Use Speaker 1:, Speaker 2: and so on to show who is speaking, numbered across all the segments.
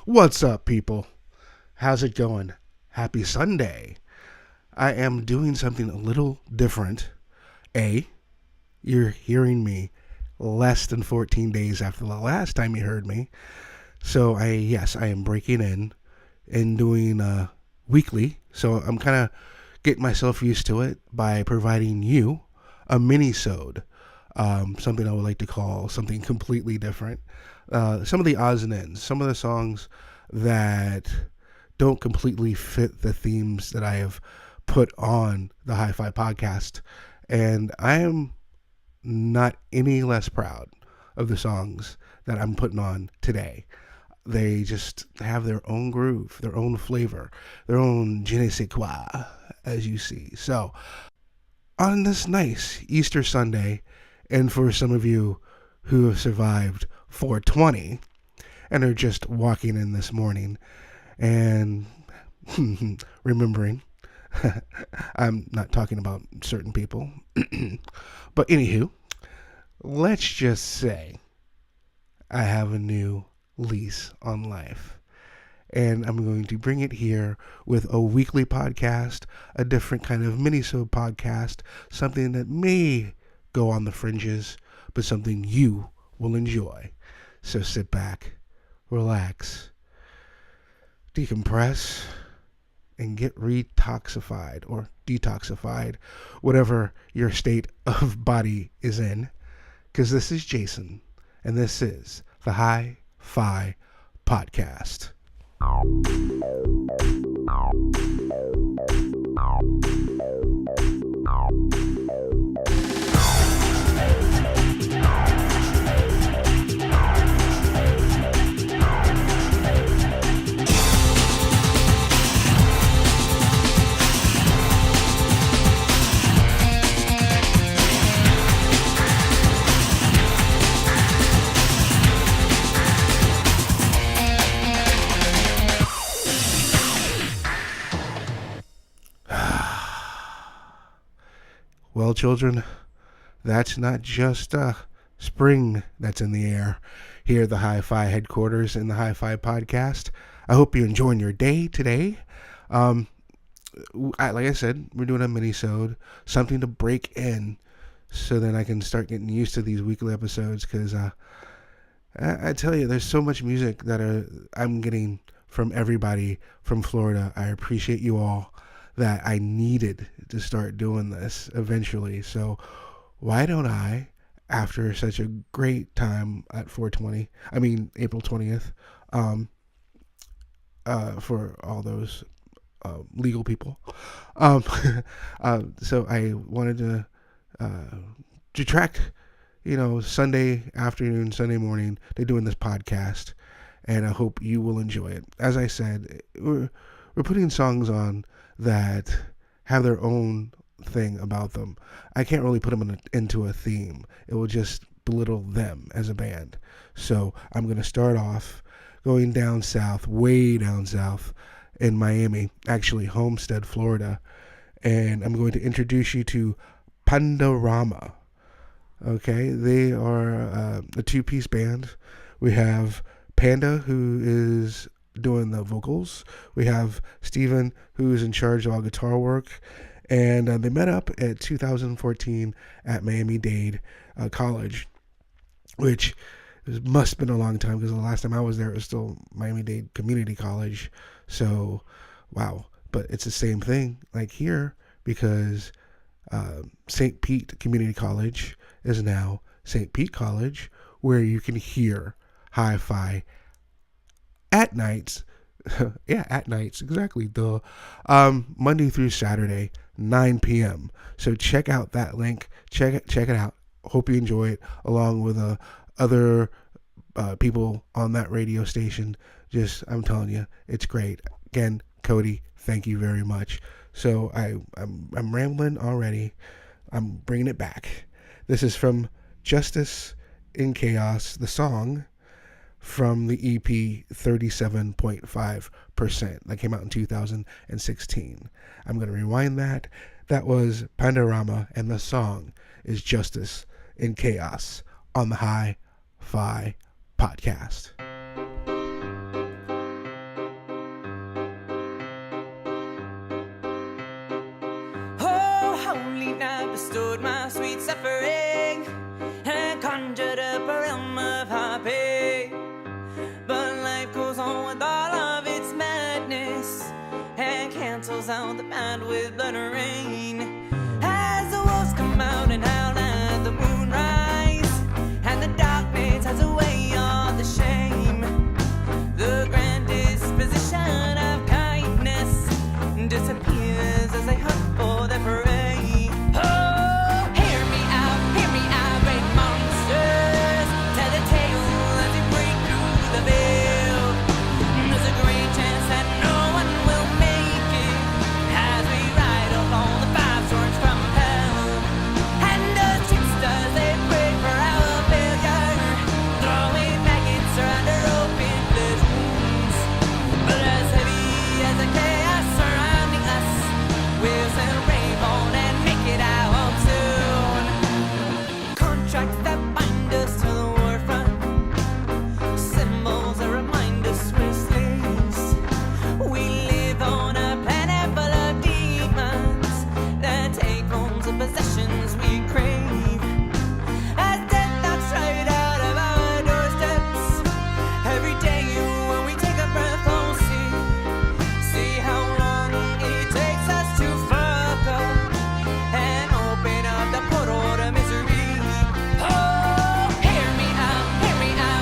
Speaker 1: What's up, people? How's it going? Happy Sunday. I am doing something a little different. You're hearing me less than 14 days after the last time you heard me. So I am breaking in and doing weekly. So I'm kind of getting myself used to it by providing you a Minisode. Something I would like to call something completely different. Some of the odds and ends, some of the songs that don't completely fit the themes that I have put on the HiFi podcast. And I am not any less proud of the songs that I'm putting on today. They just have their own groove, their own flavor, their own je ne sais quoi, as you see. So, on this nice Easter Sunday, and for some of you who have survived 420 and are just walking in this morning and remembering, I'm not talking about certain people, but anywho, let's just say I have a new lease on life. And I'm going to bring it here with a weekly podcast, a different kind of Minisode podcast, something that may go on the fringes, but something you will enjoy. So sit back, relax, decompress, and get retoxified or detoxified, whatever your state of body is in. Because this is Jason, and this is the HiFi Podcast. Well, children, that's not just spring that's in the air here at the HiFi headquarters in the HiFi podcast. I hope you're enjoying your day today. Like I said, we're doing a mini-sode, something to break in so then I can start getting used to these weekly episodes because I tell you, there's so much music that I'm getting from everybody from Florida. I appreciate you all. That I needed to start doing this eventually. So why don't I, after such a great time at April 20th, for all those legal people. So I wanted to detract, Sunday afternoon, Sunday morning, they're doing this podcast, and I hope you will enjoy it. As I said, we're putting songs on that have their own thing about them. I can't really put them into a theme. It will just belittle them as a band. So I'm going to start off going down south, way down south in Miami, actually Homestead, Florida. And I'm going to introduce you to Pandorama. Okay, they are a two-piece band. We have Panda, who is doing the vocals. We have Steven, who is in charge of all guitar work, and they met up at 2014 at Miami-Dade College, which must have been a long time because the last time I was there it was still Miami-Dade Community College. So wow, but it's the same thing like here because St. Pete Community College is now St. Pete College, where you can hear HiFi at nights. At nights, exactly. Monday through Saturday, 9 p.m. So check out that link. Check it out. Hope you enjoy it, along with other people on that radio station. I'm telling you, it's great. Again, Cody, thank you very much. So I'm rambling already. I'm bringing it back. This is from Justice in Chaos, the song from the EP 37.5% that came out in 2016. I'm going to rewind that. That was Pandorama, and the song is Justice in Chaos on the HiFi Podcast.
Speaker 2: fills out the pond with blood and rain. As the wolves come out and howl at the moonrise, and the darkness has away all the shame. The grand disposition of kindness disappears as they hunt for their prey. Oh, hear me out, great monsters. Tell the tale as we break through the veil. There's a great chance that no one will make it as we ride along the 5 swords from hell. And the tricksters, they pray for our failure, throwing maggots around our open flesh wounds. But as heavy as the chaos surrounding us, we'll still brave on and make it out home soon. Contracts that bind us to the war front, symbols that remind us we're slaves. We live on a planet full of demons that take homes and possessions we crave. As death knocks right out of our doorsteps, every day when we take a breath, we'll see how long it takes us to fuck up and open up the portal to misery. Oh, hear me out,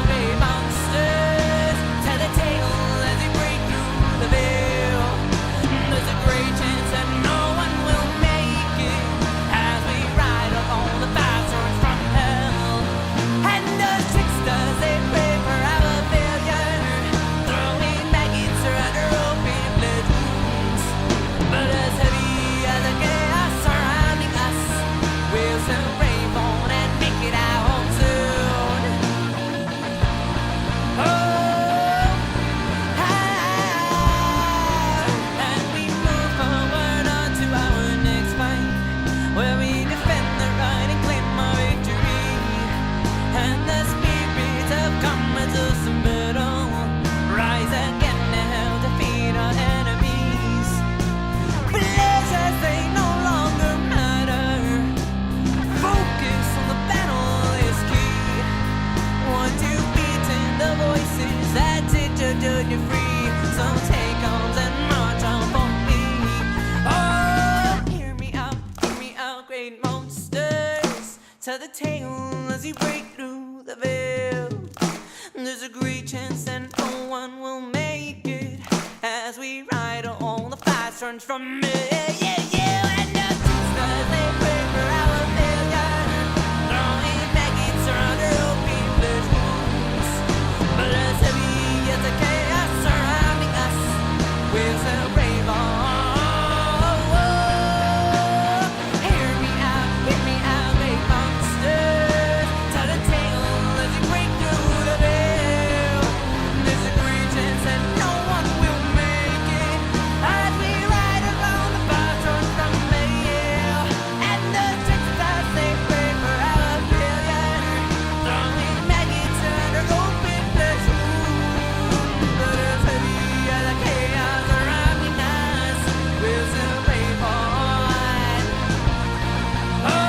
Speaker 2: great monsters. Tell the tale as we break through the veil. There's a great chance that no one will make it as we ride along the 5 swords from hell. And the tricksters, they pray for our failure, throwing maggots around our open blood wounds. But as heavy as the chaos surrounding us, we'll still brave on and make it out home soon. Oh, and we move forward on to our next fight, where we defend the right and claim our victory. And the spirits of commerce and battle rise again to help defeat our enemies. Pleasures, they no longer matter. Focus on the battle is key. Once you've beaten the voices that dictate you free, so take arms and march on for me. Oh, hear me out, great monsters. Tell the tale as you break through the veil. There's a great chance that no one will make it as we ride along the 5 swords from me. Yeah, and the tricksters, they pray for our failure, throwing maggots around our open flesh wounds. But as heavy as the chaos surrounding us, we'll still brave on. Hear me out, great monsters. Tell the tale as we break through the veil. There's a great chance that no one will make it as we ride along the 5 swords from hell. And the tricksters, they pray for our failure, throwing maggots around our open flesh wounds. But as heavy as the chaos surrounding us, we'll still brave on. Oh,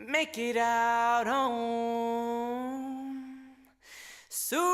Speaker 2: make it out home soon.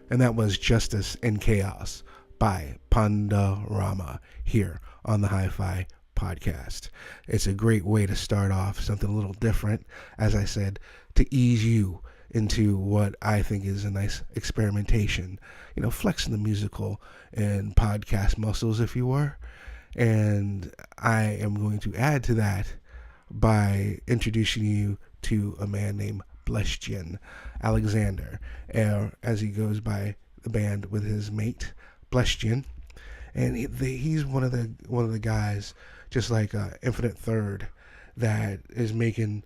Speaker 1: And that was Justice and Chaos by Pandorama here on the HiFi podcast. It's a great way to start off something a little different, as I said, to ease you into what I think is a nice experimentation, flexing the musical and podcast muscles, if you were. And I am going to add to that by introducing you to a man named Blesjen Alexander, as he goes by the band with his mate Blesjen, and he's one of the guys, just like Infinite Third, that is making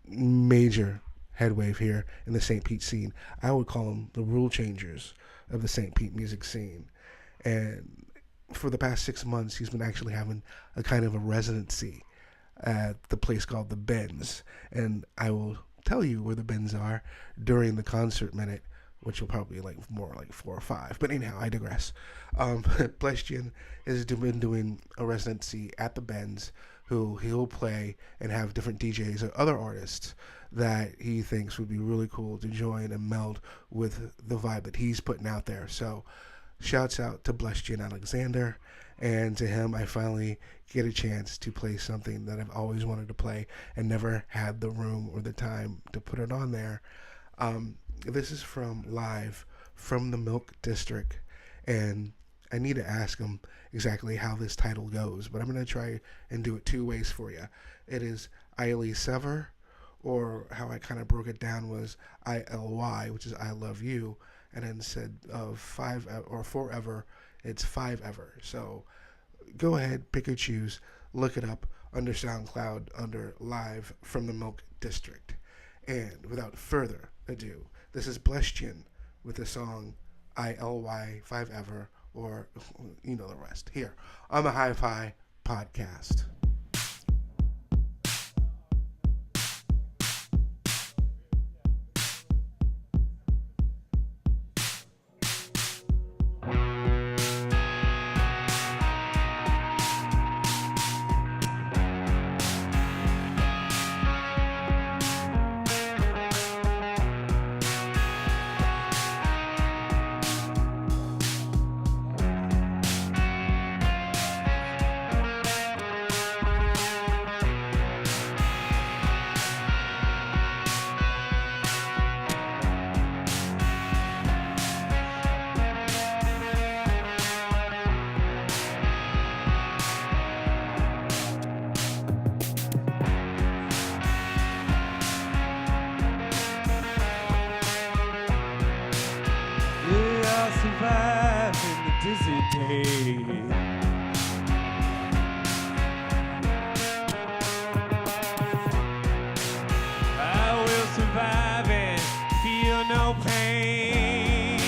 Speaker 1: major headway here in the St. Pete scene. I would call them the rule changers of the St. Pete music scene. And for the past 6 months, he's been actually having a kind of a residency at the place called the Benz. And I will tell you where the bins are during the concert minute, which will probably be like more like 4 or 5. But anyhow, I digress. Blestian has been doing a residency at the Bends, who he'll play and have different DJs or other artists that he thinks would be really cool to join and meld with the vibe that he's putting out there. So shouts out to Blestian Alexander, and to him I finally get a chance to play something that I've always wanted to play and never had the room or the time to put it on there. This is from Live from the Milk District, and I need to ask him exactly how this title goes, but I'm going to try and do it 2 ways for you. It is Iley Sever, or how I kind of broke it down was ILY, which is I love you, and instead of 5 or forever, it's 5 ever. So go ahead, pick or choose, look it up under SoundCloud under Live from the Milk District. And without further ado, this is Blestian with the song ILY 5 ever, or you know the rest, here on the HiFi podcast.
Speaker 3: Survive in the dizzy day. I will survive and feel no pain.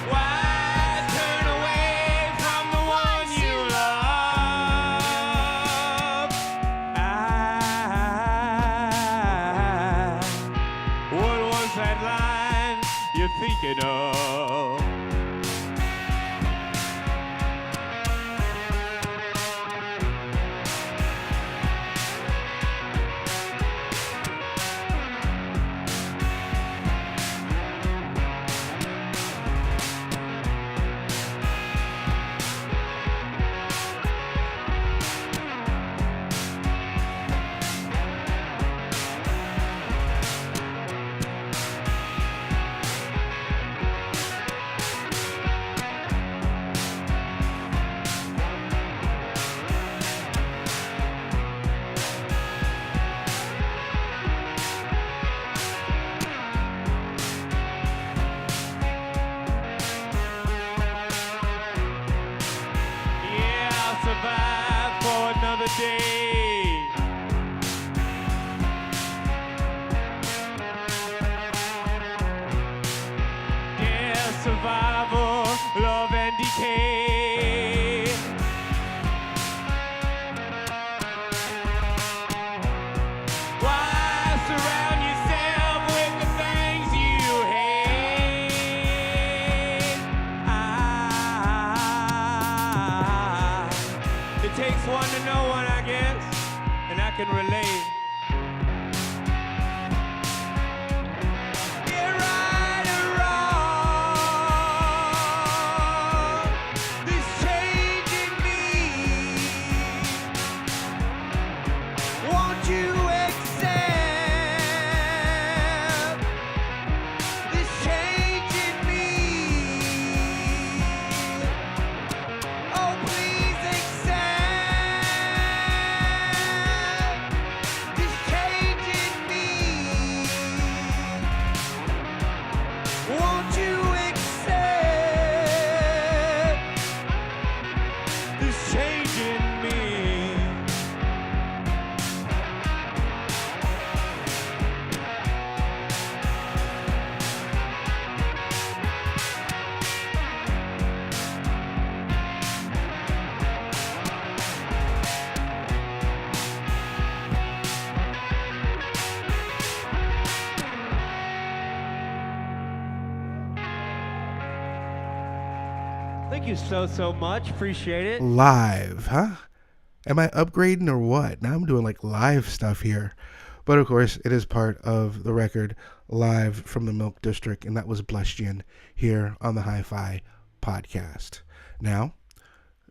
Speaker 3: Why turn away from the one you love? What was that line you're thinking of? Survive for another day. Yeah, survival, love and decay. Why surround yourself with the things you hate? It takes one to know one, I guess, and I can relate. Yeah, right or wrong, this change in me. Won't you accept this change in me? Oh, please accept Thank you so much. Appreciate it.
Speaker 1: Live, huh? Am I upgrading or what? Now I'm doing like live stuff here. But of course, it is part of the record live from the Milk District, and that was Blestian here on the HiFi podcast. Now,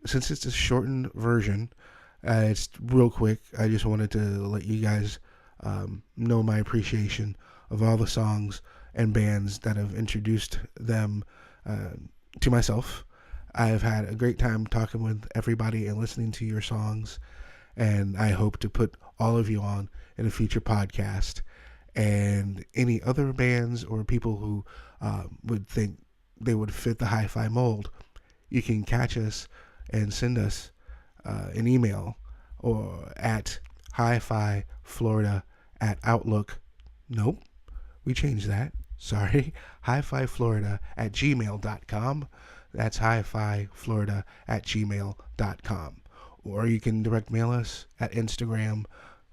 Speaker 1: since it's a shortened version, it's real quick. I just wanted to let you guys know my appreciation of all the songs and bands that have introduced them to myself. I have had a great time talking with everybody and listening to your songs, and I hope to put all of you on in a future podcast. And any other bands or people who would think they would fit the HiFi mold, you can catch us and send us an email or at HiFiFlorida@Outlook. Nope, we changed that. Sorry, HiFiFlorida@gmail.com. That's HiFiFlorida@gmail.com. Or you can direct mail us at Instagram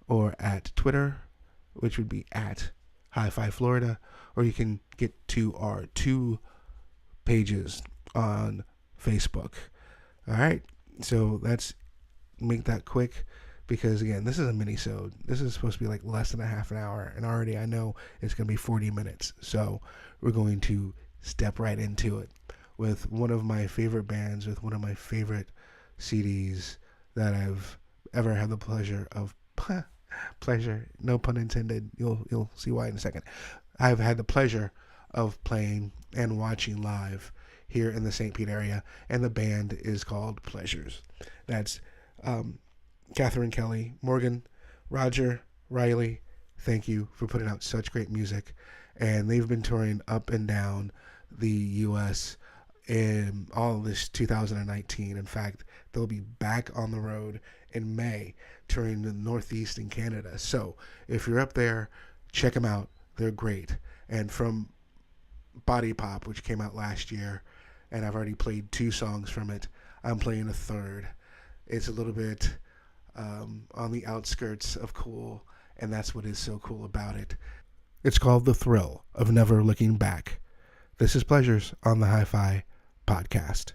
Speaker 1: or at Twitter, which would be at HiFi Florida. Or you can get to our 2 pages on Facebook. All right, so let's make that quick because, again, this is a Minisode. This is supposed to be like less than a half an hour, and already I know it's going to be 40 minutes. So we're going to step right into it with one of my favorite bands, with one of my favorite CDs that I've ever had the pleasure of, no pun intended, you'll see why in a second. I've had the pleasure of playing and watching live here in the St. Pete area, and the band is called Pleasures. That's Catherine Kelly, Morgan, Roger, Riley. Thank you for putting out such great music, and they've been touring up and down the U.S. in all of this 2019. In fact, they'll be back on the road in May, touring the Northeast in Canada. So if you're up there, check them out. They're great. And from Body Pop, which came out last year, and I've already played 2 songs from it, I'm playing a third. It's a little bit on the outskirts of cool, and that's what is so cool about it. It's called The Thrill of Never Looking Back. This is Pleasures on the HiFi podcast.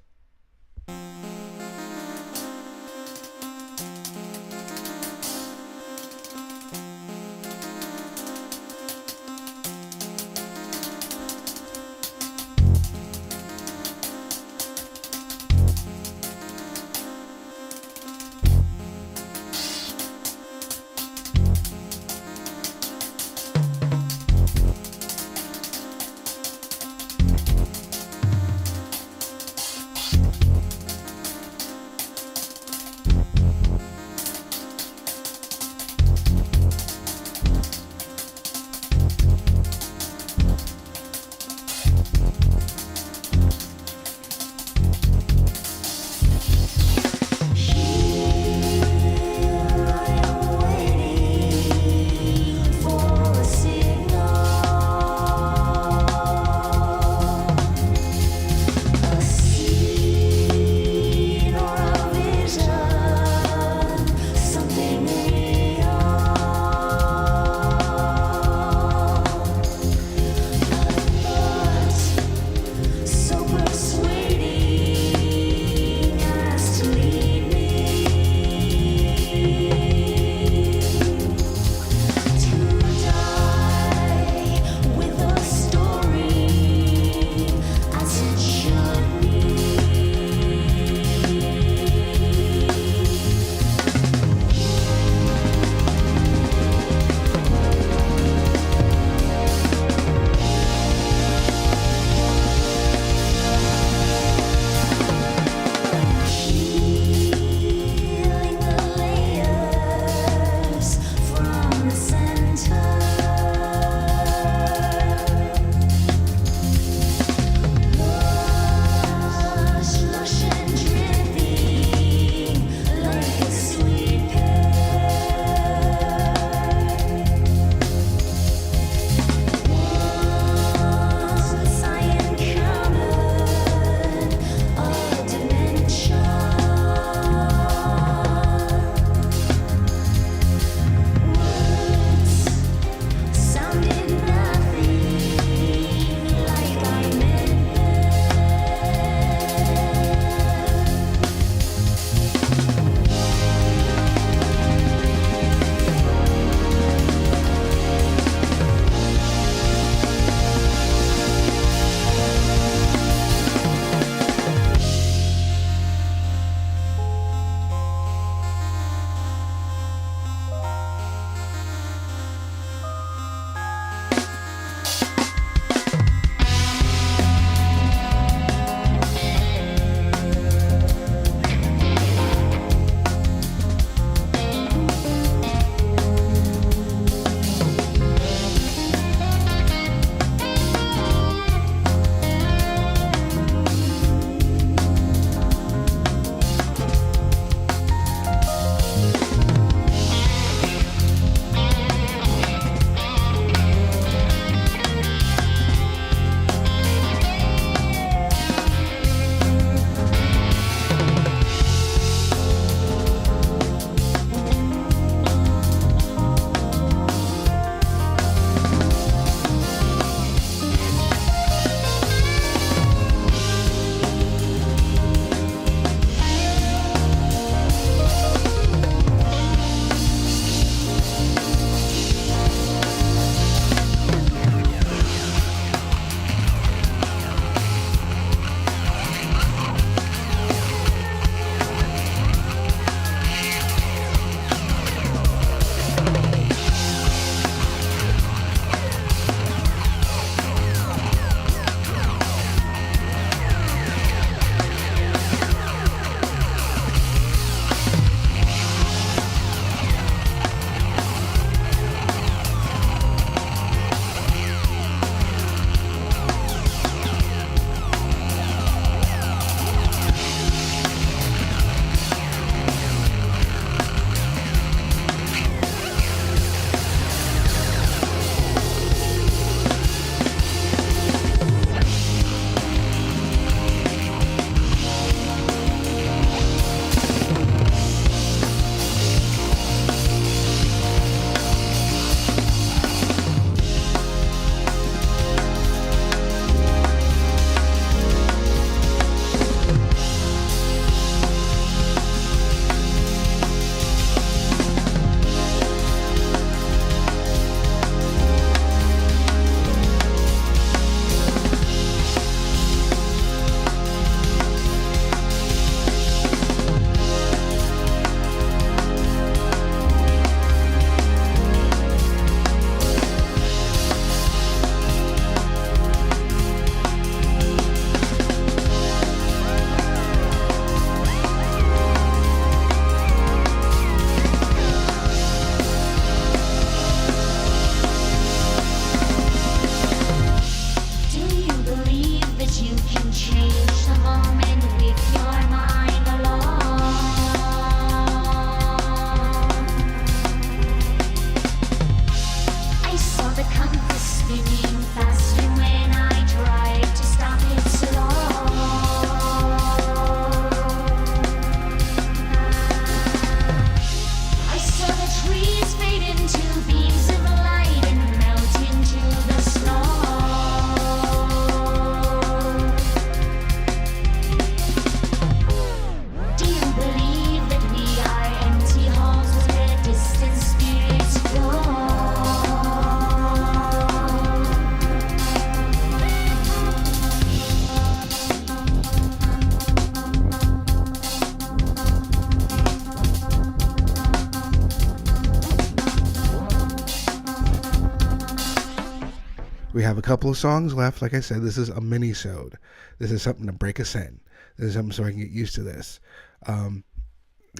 Speaker 1: We have a couple of songs left. Like I said, this is a Minisode. This is something to break us in. This is something so I can get used to this. I've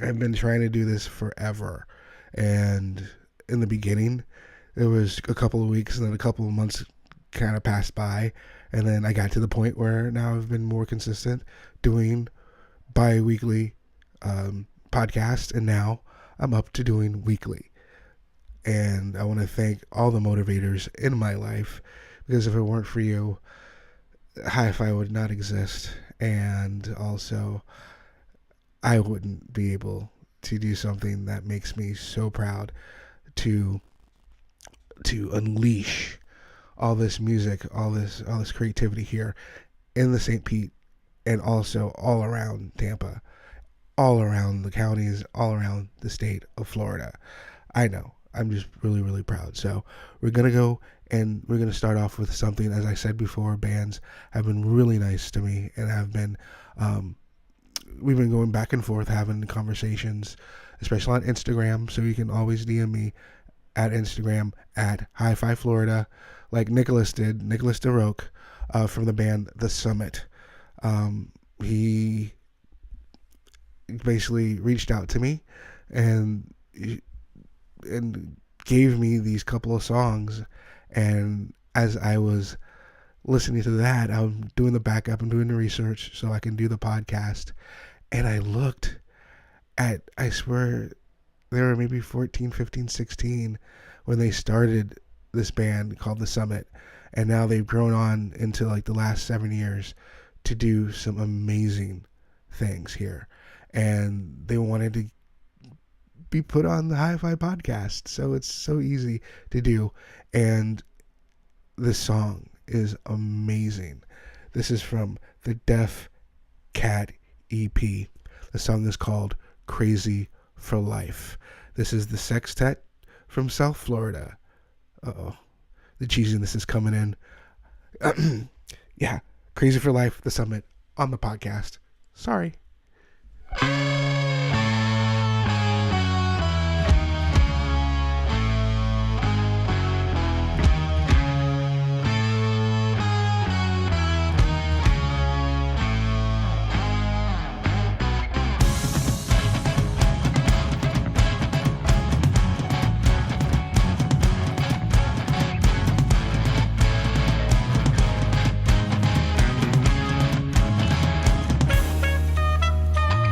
Speaker 1: been trying to do this forever. And in the beginning, there was a couple of weeks and then a couple of months kind of passed by. And then I got to the point where now I've been more consistent doing bi-weekly podcasts. And now I'm up to doing weekly. And I want to thank all the motivators in my life, because if it weren't for you, HiFi would not exist. And also, I wouldn't be able to do something that makes me so proud to unleash all this music, all this creativity here in the St. Pete, and also all around Tampa, all around the counties, all around the state of Florida. I know. I'm just really, really proud. So we're going to go and we're going to start off with something. As I said before, bands have been really nice to me and have been, we've been going back and forth having conversations, especially on Instagram. So you can always DM me at Instagram at HiFi Florida, like Nicholas DeRoque from the band The Summit. He basically reached out to me and gave me these couple of songs, and as I was listening to that, I'm doing the backup, I'm doing the research so I can do the podcast, and I looked at, I swear they were maybe 14, 15, 16 when they started this band called The Summit, and now they've grown on into like the last 7 years to do some amazing things here, and they wanted to be put on the HiFi podcast, so it's so easy to do. And this song is amazing. This is from the Deaf Cat EP. The song is called Crazy for Life. This is the sextet from South Florida. Uh-oh, the cheesiness is coming in. Yeah, Crazy for Life, The Summit, on the podcast. Sorry.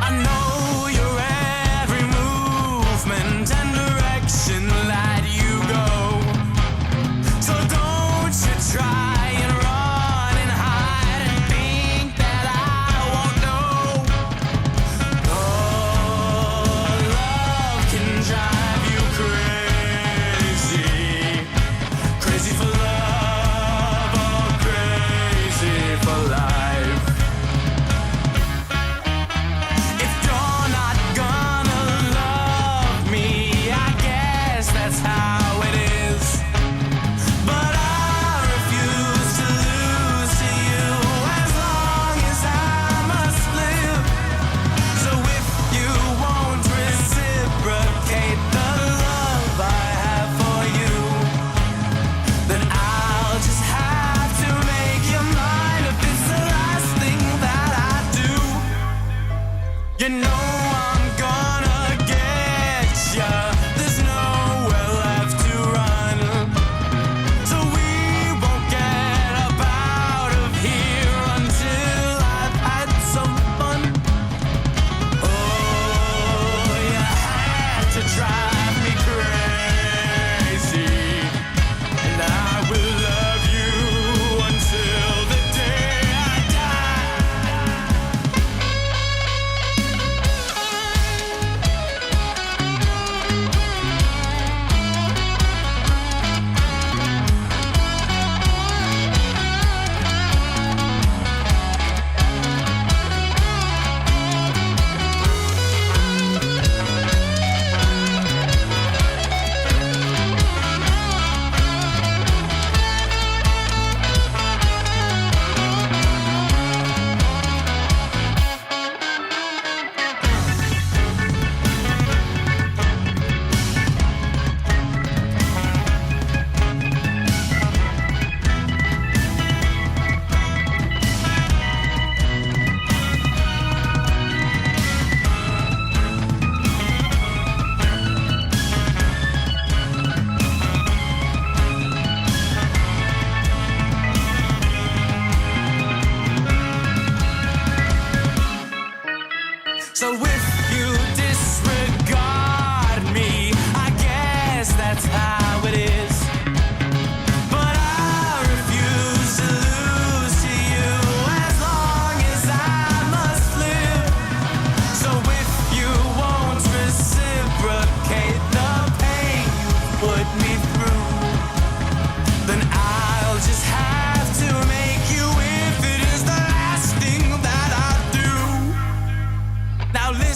Speaker 2: I know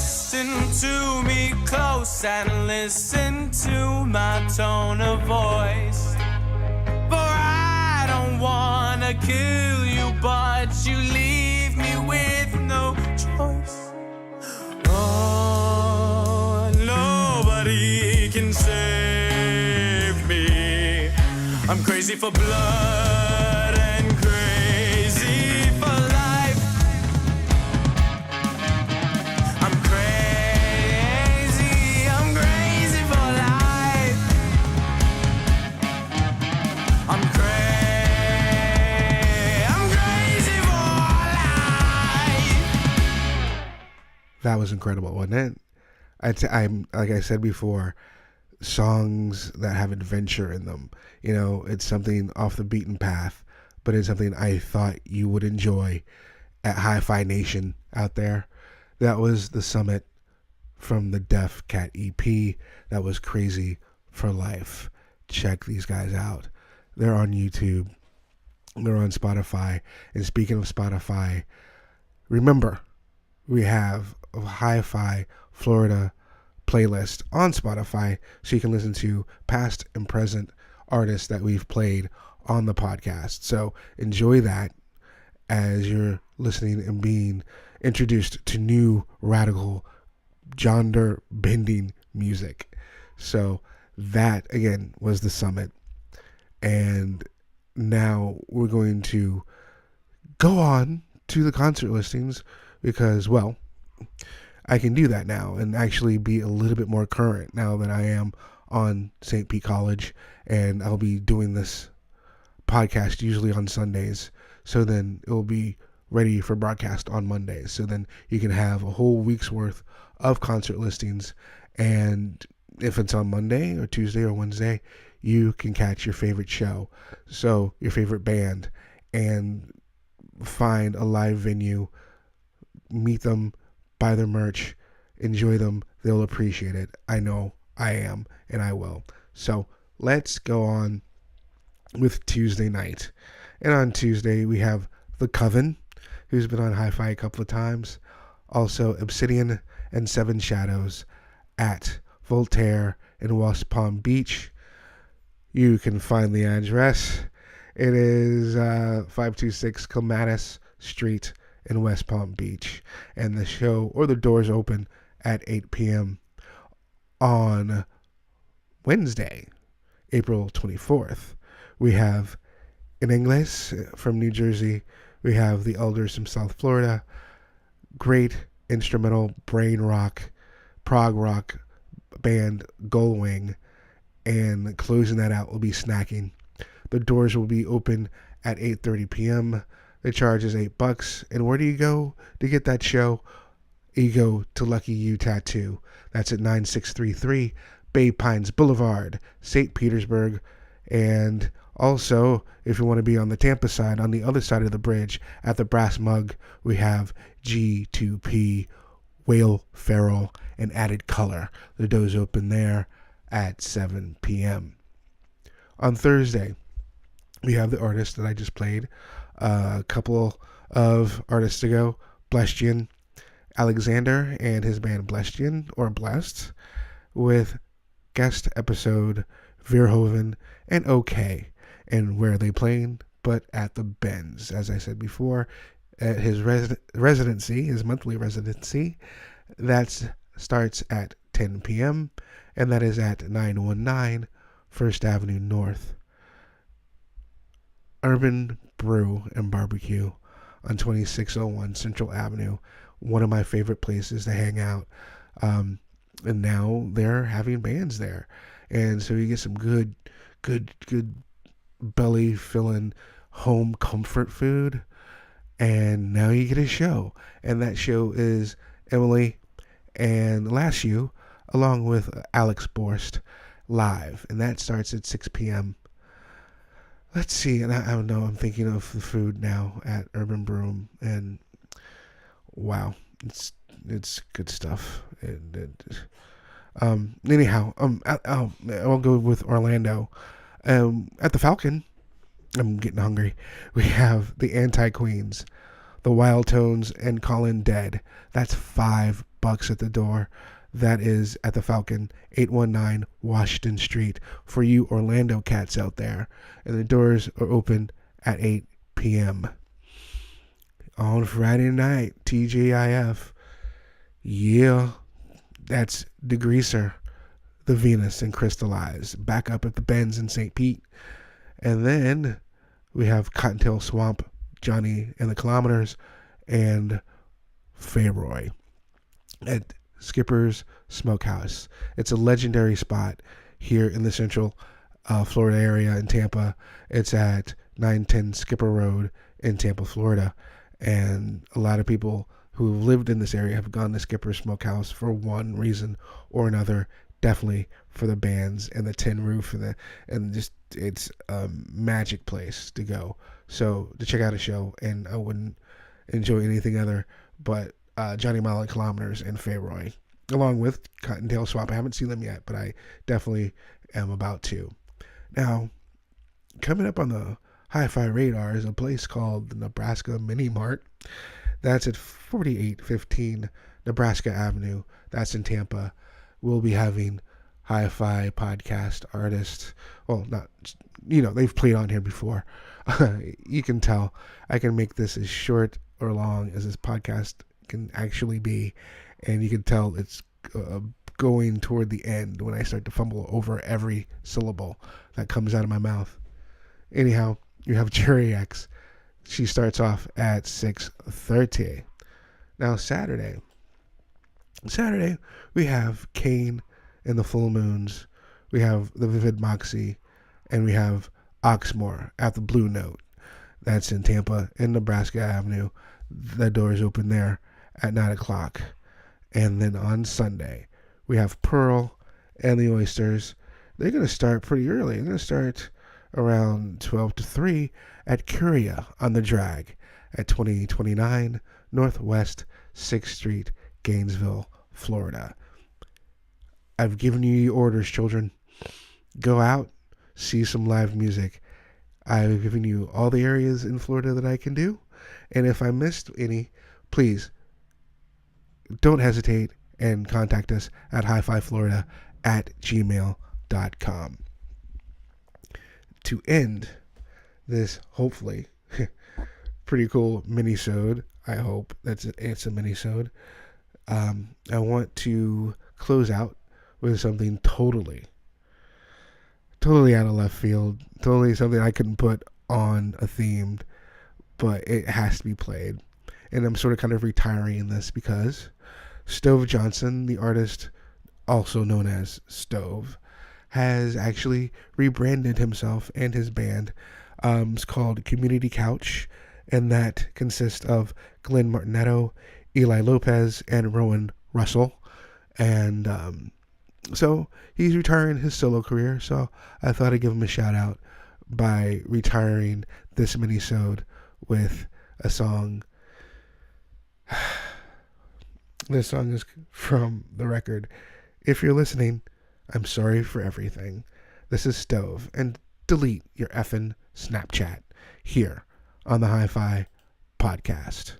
Speaker 2: Listen to me close and listen to my tone of voice. For I don't wanna kill you, but you leave me with no choice. Oh, nobody can save me. I'm crazy for blood and crazy for life. I'm crazy for life. I'm crazy for life.
Speaker 1: That was incredible, wasn't it? I'm like I said before, songs that have adventure in them. You know, it's something off the beaten path, but it's something I thought you would enjoy at HiFi Nation out there. That was the Summit from the Def Cat EP. That was Crazy for Life. Check these guys out. They're on YouTube. They're on Spotify. And speaking of Spotify, remember, we have a HiFi Florida playlist on Spotify so you can listen to past and present artists that we've played on the podcast. So enjoy that as you're listening and being introduced to new radical genre bending music. So that again was the Summit, and now we're going to go on to the concert listings because, well, I can do that now and actually be a little bit more current now that I am on St. Pete College, and I'll be doing this podcast usually on Sundays. So then it will be ready for broadcast on Mondays. So then you can have a whole week's worth of concert listings. And if it's on Monday or Tuesday or Wednesday, you can catch your favorite show, so your favorite band, and find a live venue, meet them, buy their merch, enjoy them. They'll appreciate it. I know I am, and I will. So let's go on with Tuesday night. And on Tuesday, we have The Coven, who's been on HiFi a couple of times. Also, Obsidian and Seven Shadows at Voltaire in West Palm Beach. You can find the address. It is 526 Clematis Street in West Palm Beach. And the show, or the doors, open at 8 p.m. on Wednesday, April 24th. We have In English from New Jersey. We have the Elders from South Florida. Great instrumental brain rock, prog rock band Gullwing. And closing that out will be Snacking. The doors will be open at 8:30 p.m. The charge is $8. And where do you go to get that show? You go to Lucky You Tattoo. That's at 9633 Bay Pines Boulevard, St. Petersburg. And also, if you want to be on the Tampa side, on the other side of the bridge, at the Brass Mug, we have G2P, Whale Feral, and Added Color. The doors open there at 7 p.m. On Thursday, we have the artist that I just played a couple of artists ago, Blestian Alexander and his band Blestian, or Blessed, with guest episode Verhoeven and OK. And where are they playing? But at the Benz, as I said before, at his residency, his monthly residency, that starts at 10 p.m., and that is at 919 First Avenue North. Urban Brew and Barbecue on 2601 Central Avenue, one of my favorite places to hang out. And now they're having bands there, and so you get some good belly filling home comfort food, and now you get a show, and that show is Emily and Lashu along with Alex Borst live, and that starts at 6 p.m. Let's see, and I don't know, I'm thinking of the food now at Urban Brew, and wow, it's good stuff. Anyhow, I'll go with Orlando. At the Falcon, I'm getting hungry. We have the Anti-Queens the Wild Tones, and Colin Dead. That's $5 at the door. That is at the Falcon, 819 Washington Street, for you Orlando cats out there. And the doors are open at 8 p.m. on Friday night, TGIF. Yeah, that's Degreaser, the Venus, and Crystallize, back up at the Benz in St. Pete. And then we have Cottontail Swamp, Johnny and the Kilometers, and Fayroy at Skipper's Smokehouse. It's a legendary spot here in the central Florida area in Tampa. It's at 910 Skipper Road in Tampa, Florida. And a lot of people who have lived in this area have gone to Skipper's Smokehouse for one reason or another. Definitely for the bands and the tin roof and just it's a magic place to go. So to check out a show, and I wouldn't enjoy anything other but Johnny Mile and Kilometers and Fayroy, along with Cottontail Swamp. I haven't seen them yet, but I definitely am about to. Now, coming up on the Hi-Fi radar is a place called the Nebraska Mini Mart. That's at 4815 Nebraska Avenue. That's in Tampa. We'll be having Hi-Fi podcast artists. Well, not, they've played on here before. You can tell I can make this as short or long as this podcast can actually be. And you can tell it's going toward the end when I start to fumble over every syllable that comes out of my mouth. Anyhow, you have Jerry X. She starts off at 6:30. Now, Saturday, we have Kane and the Full Moons. We have the Vivid Moxie. And we have Oxmoor at the Blue Note. That's in Tampa, in Nebraska Avenue. The doors open there at 9 o'clock. And then on Sunday, we have Pearl and the Oysters. They're going to start pretty early. They're going to start around 12 to 3 at Curia on the Drag at 2029 Northwest 6th Street, Gainesville, Florida. I've given you your orders, children. Go out, see some live music. I've given you all the areas in Florida that I can do. And if I missed any, please don't hesitate and contact us at hififlorida@gmail.com. To end this, hopefully, pretty cool Minisode, I hope it's a Minisode, I want to close out with something totally out of left field, totally something I couldn't put on a theme, but it has to be played. And I'm sort of kind of retiring in this because Stove Johnson, the artist also known as Stove, has actually rebranded himself and his band. It's called Community Couch, and that consists of Glenn Martinetto, Eli Lopez, and Rowan Russell. And so he's retiring his solo career, so I thought I'd give him a shout out by retiring this minisode with a song. This song is from the record If You're Listening, I'm Sorry for Everything. This is Stove, and delete your effing Snapchat here on the Hi-Fi podcast.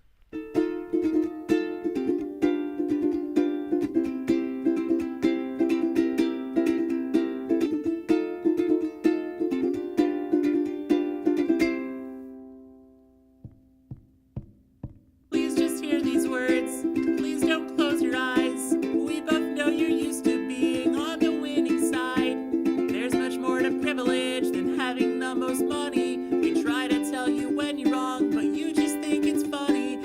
Speaker 4: Please just hear these words. Please don't close your eyes. We both know you're used to being on the winning side. There's much more to privilege than having the most money. We try to tell you when you're wrong, but you just think it's funny.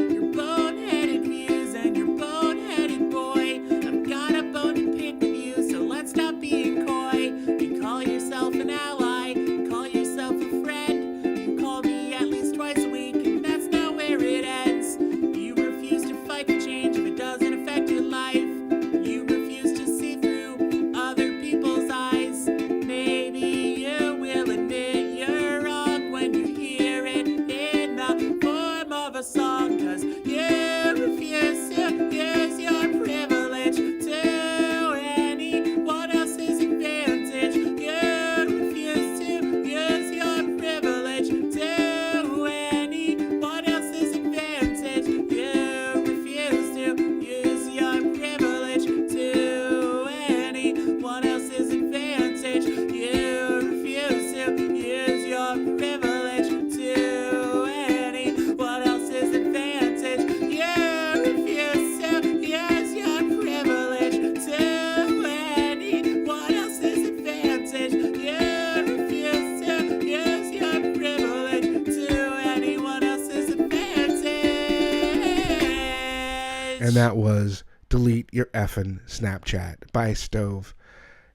Speaker 1: and that was Delete Your Effin' Snapchat by Stove.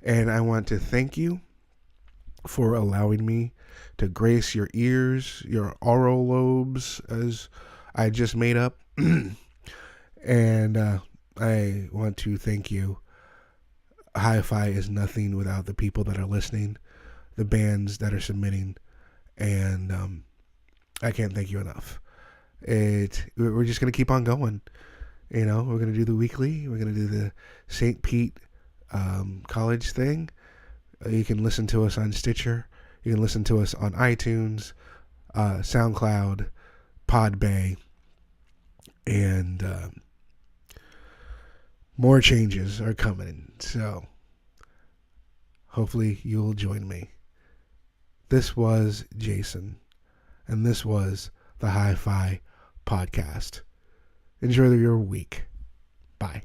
Speaker 1: And I want to thank you for allowing me to grace your ears, your aural lobes, as I just made up. And I want to thank you. HiFi is nothing without the people that are listening, the bands that are submitting, and I can't thank you enough. We're just going to keep on going. We're going to do the weekly. We're going to do the St. Pete college thing. You can listen to us on Stitcher. You can listen to us on iTunes, SoundCloud, Podbay, and more changes are coming. So hopefully you'll join me. This was Jason, and this was the HiFi Podcast. Enjoy your week. Bye.